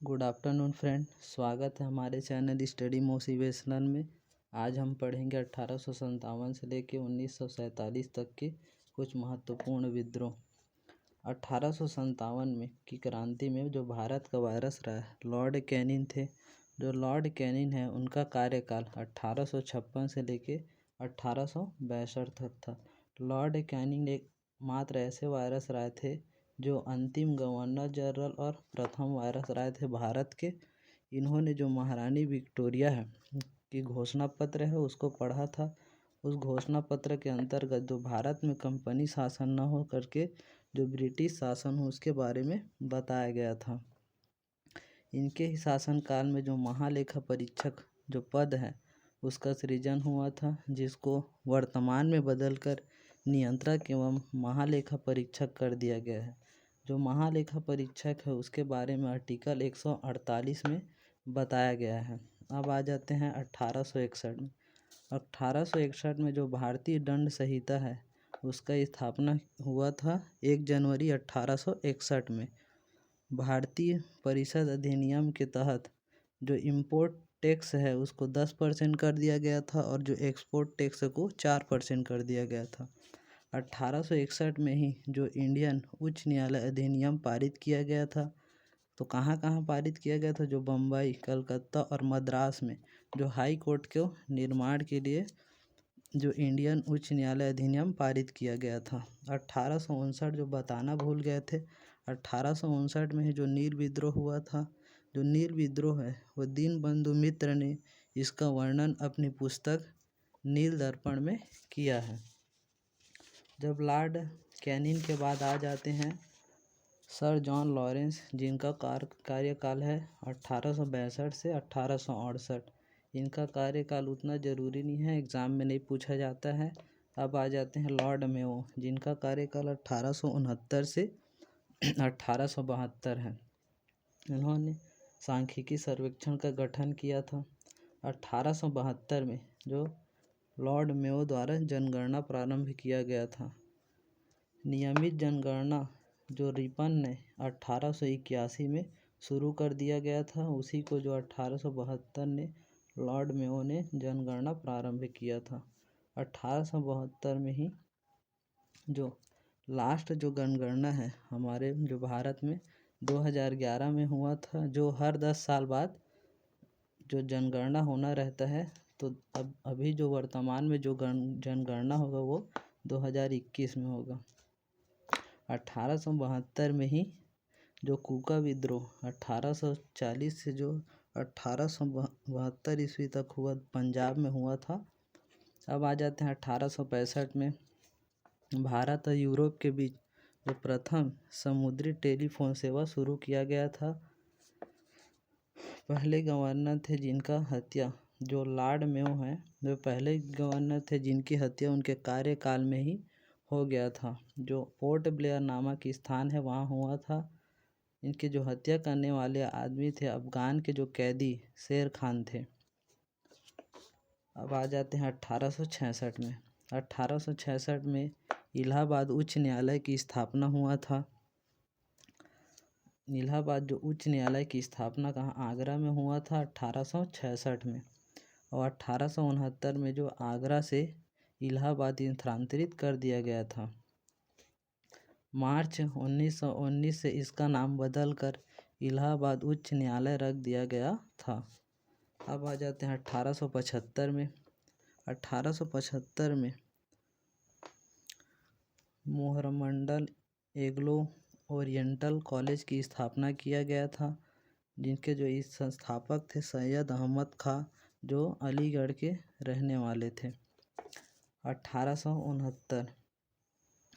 Good afternoon friend, स्वागत है हमारे चैनल स्टडी मोटिवेशनल में। आज हम पढ़ेंगे 1857 से लेकर 1947 तक के कुछ महत्वपूर्ण विद्रोह। 1857 में की क्रांति में जो भारत का वायरस रहा है, लॉर्ड कैनिंग थे। जो लॉर्ड कैनिंग है उनका कार्यकाल 1856 से लेकर 1862 तक था। लॉर्ड कैनिंग एक मात्र ऐसे वायरस रहे थे जो अंतिम गवर्नर जनरल और प्रथम वायरस रहे थे भारत के। इन्होंने जो महारानी विक्टोरिया है की घोषणा पत्र है उसको पढ़ा था। उस घोषणा पत्र के अंतर्गत जो भारत में कंपनी शासन न हो करके जो ब्रिटिश शासन हो उसके बारे में बताया गया था। इनके ही शासनकाल में जो महालेखा परीक्षक जो पद है उसका सृजन हुआ था, जिसको वर्तमान में बदलकर नियंत्रक एवं महालेखा परीक्षक कर दिया गया है। जो महालेखा परीक्षक है उसके बारे में आर्टिकल 148 में बताया गया है। अब आ जाते हैं 1861 में। 1861 में जो भारतीय दंड संहिता है उसका स्थापना हुआ था 1 जनवरी 1861 में। भारतीय परिषद अधिनियम के तहत जो इम्पोर्ट टैक्स है उसको 10% कर दिया गया था और जो एक्सपोर्ट टैक्स को 4% कर दिया गया था। 1861 में ही जो इंडियन उच्च न्यायालय अधिनियम पारित किया गया था। तो कहाँ कहाँ पारित किया गया था? जो बम्बई, कलकत्ता और मद्रास में जो हाई कोर्ट के निर्माण के लिए जो इंडियन उच्च न्यायालय अधिनियम पारित किया गया था। 1859 जो बताना भूल गए थे, 1859 में ही जो नील विद्रोह हुआ था। जो नील विद्रोह है वो दीनबंधु मित्र ने इसका वर्णन अपनी पुस्तक नील दर्पण में किया है। जब लॉर्ड कैनिंग के बाद आ जाते हैं सर जॉन लॉरेंस, जिनका कार्यकाल है 1862 से 1868। इनका कार्यकाल उतना ज़रूरी नहीं है, एग्ज़ाम में नहीं पूछा जाता है। अब आ जाते हैं लॉर्ड मेयो, जिनका कार्यकाल 1869 से 1872 है। इन्होंने सांख्यिकी सर्वेक्षण का गठन किया था। 1872 में जो लॉर्ड मेयो द्वारा जनगणना प्रारंभ किया गया था। नियमित जनगणना जो रिपन ने 1881 में शुरू कर दिया गया था, उसी को जो 1872 ने लॉर्ड मेयो ने जनगणना प्रारंभ किया था। 1872 में ही जो लास्ट जो जनगणना है हमारे जो भारत में 2011 में हुआ था, जो हर 10 साल बाद जो जनगणना होना रहता है। तो अब अभी जो वर्तमान में जो जनगणना होगा वो 2021 में होगा। 1872 में ही जो कूका विद्रोह 1840 से जो 1872 ईस्वी तक हुआ, पंजाब में हुआ था। अब आ जाते हैं 1865 में भारत और यूरोप के बीच जो प्रथम समुद्री टेलीफोन सेवा शुरू किया गया था। पहले गवर्नर थे जिनका हत्या जो लॉर्ड मेयो हैं, जो पहले गवर्नर थे जिनकी हत्या उनके कार्यकाल में ही हो गया था। जो पोर्ट ब्लेयर नामक स्थान है वहाँ हुआ था। इनकी जो हत्या करने वाले आदमी थे अफगान के जो कैदी शेर खान थे। अब आ जाते हैं 1866 में। 1866 में इलाहाबाद उच्च न्यायालय की स्थापना हुआ था। इलाहाबाद जो उच्च न्यायालय की स्थापना कहाँ? आगरा में हुआ था 1866 में। और 1869 में जो आगरा से इलाहाबाद स्थानांतरित कर दिया गया था। मार्च 1919 से इसका नाम बदलकर इलाहाबाद उच्च न्यायालय रख दिया गया था। अब आ जाते हैं 1875 में। 1875 में मोहरमंडल एग्लो ओरिएंटल कॉलेज की स्थापना किया गया था, जिनके जो इस संस्थापक थे सैयद अहमद खां, जो अलीगढ़ के रहने वाले थे।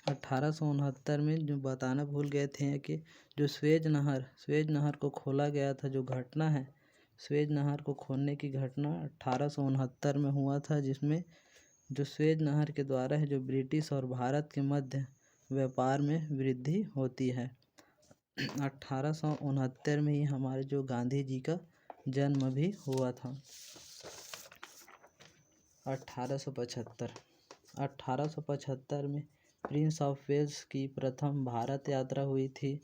1869 में जो बताना भूल गए थे कि जो स्वेज नहर को खोला गया था। जो घटना है स्वेज नहर को खोलने की घटना 1869 में हुआ था, जिसमें जो स्वेज नहर के द्वारा है जो ब्रिटिश और भारत के मध्य व्यापार में वृद्धि होती है। 1869 में ही हमारे जो गांधी जी का जन्म भी हुआ था। 1875 में प्रिंस ऑफ वेल्स की प्रथम भारत यात्रा हुई थी।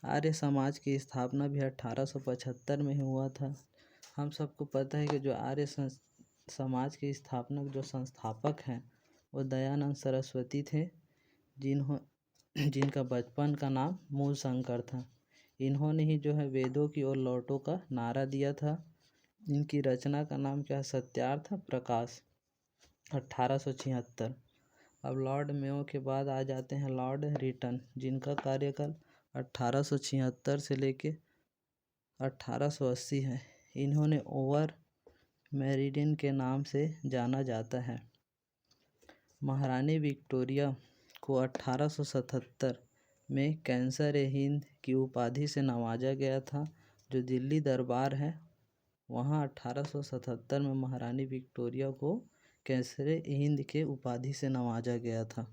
आर्य समाज की स्थापना भी 1875 में ही हुआ था। हम सबको पता है कि जो समाज की स्थापना जो संस्थापक हैं वो दयानंद सरस्वती थे, जिनका बचपन का नाम मूलशंकर था। इन्होंने ही जो है वेदों की ओर लौटो का नारा दिया था। इनकी रचना का नाम क्या है? सत्यार्थ प्रकाश, 1876। अब लॉर्ड मेयो के बाद आ जाते हैं लॉर्ड रिटन, जिनका कार्यकाल 1876 से लेके 1880 है। इन्होंने ओवर मेरिडियन के नाम से जाना जाता है। महारानी विक्टोरिया को 1877 में कैंसर ए हिंद की उपाधि से नवाजा गया था। जो दिल्ली दरबार है वहाँ 1877 में महारानी विक्टोरिया को कैंसर ए हिंद के उपाधि से नवाजा गया था।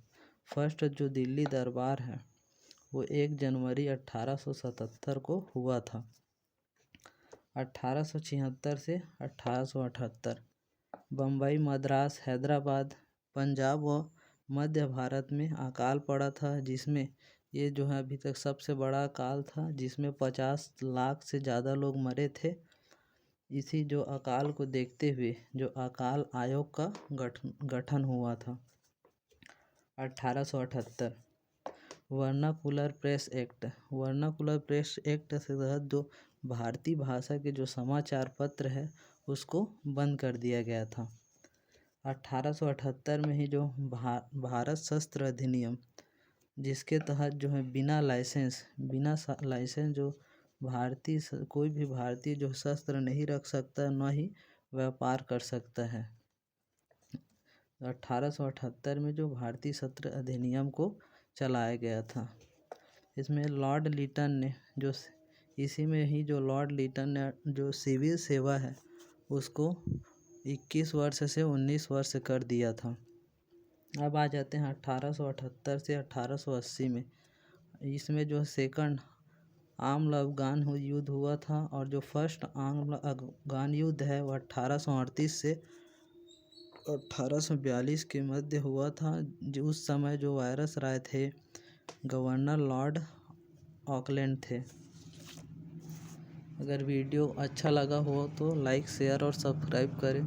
फर्स्ट जो दिल्ली दरबार है वो 1 जनवरी 1877 को हुआ था। 1876 से 1878 बम्बई, मद्रास, हैदराबाद, पंजाब व मध्य भारत में अकाल पड़ा था, जिसमें ये जो है अभी तक सबसे बड़ा अकाल था, जिसमें 50 लाख से ज़्यादा लोग मरे थे। इसी जो अकाल को देखते हुए जो अकाल आयोग का गठन हुआ था। 1878 vernacular press act. Vernacular press act से तहत जो भारतीय भाषा के जो समाचार पत्र है उसको बंद कर दिया गया था। 1878 में ही जो भारत शस्त्र अधिनियम, जिसके तहत जो है बिना लाइसेंस जो कोई भी भारतीय जो शस्त्र नहीं रख सकता, न ही व्यापार कर सकता है। 1878 में जो भारतीय शस्त्र अधिनियम को चलाया गया था। इसमें लॉर्ड लिटन ने लॉर्ड लिटन ने जो सिविल सेवा है उसको 21 वर्ष से 19 वर्ष कर दिया था। अब आ जाते हैं 1878 से 1880 में। इसमें जो सेकंड आंग्ल अफगान युद्ध हुआ था, और जो फर्स्ट आंग्ल अफगान युद्ध है वो 1838 से 1842 के मध्य हुआ था। जो उस समय जो वायरस राय थे गवर्नर लॉर्ड ऑकलैंड थे। अगर वीडियो अच्छा लगा हो तो लाइक, शेयर और सब्सक्राइब करें।